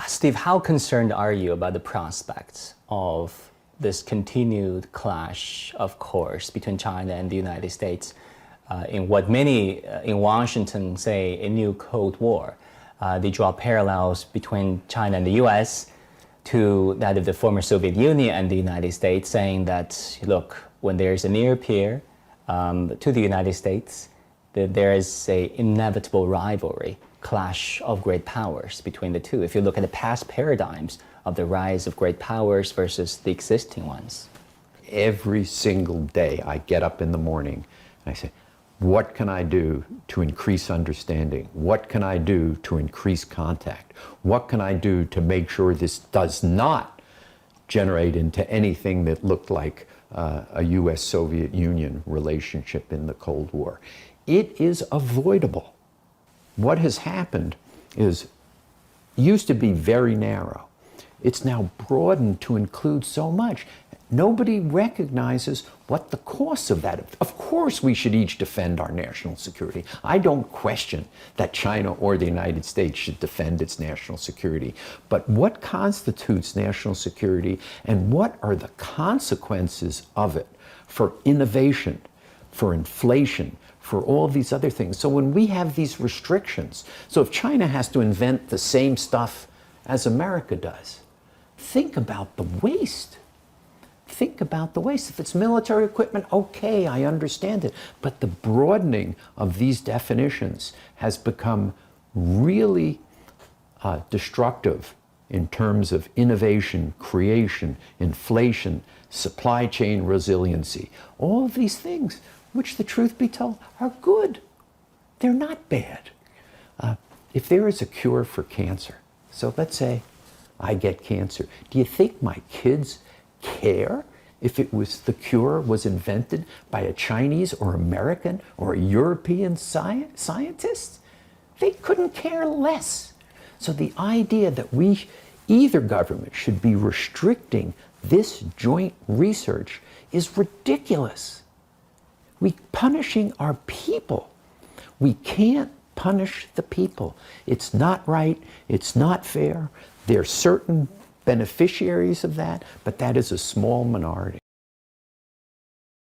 Steve, how concerned are you about the prospects of this continued clash of course between China and the United States in what many in Washington say a new Cold War? They draw parallels between China and the U.S. to that of the former Soviet Union and the United States, saying that, look, when there's a near peer to the United States, that there is an inevitable rivalry, clash of great powers between the two. If you look at the past paradigms of the rise of great powers versus the existing ones. Every single day I get up in the morning and I say, what can I do to increase understanding? What can I do to increase contact? What can I do to make sure this does not generate into anything that looked like a U.S. Soviet Union relationship in the Cold War? It is avoidable. What has happened is, it used to be very narrow. It's now broadened to include so much. Nobody recognizes what the costs of that. Of course we should each defend our national security. I don't question that China or the United States should defend its national security. But what constitutes national security and what are the consequences of it for innovation, for inflation, for all these other things? So when we have these restrictions, so if China has to invent the same stuff as America does, think about the waste. Think about the waste. If it's military equipment, okay, I understand it. But the broadening of these definitions has become really destructive in terms of innovation, creation, inflation, supply chain resiliency. All of these things, which the truth be told, are good. They're not bad. If there is a cure for cancer, so let's say I get cancer, do you think my kids care if the cure was invented by a Chinese or American or a European scientist? They couldn't care less. So the idea that either government should be restricting this joint research is ridiculous. We're punishing our people. We can't punish the people. It's not right. It's not fair. There are certain beneficiaries of that, but that is a small minority.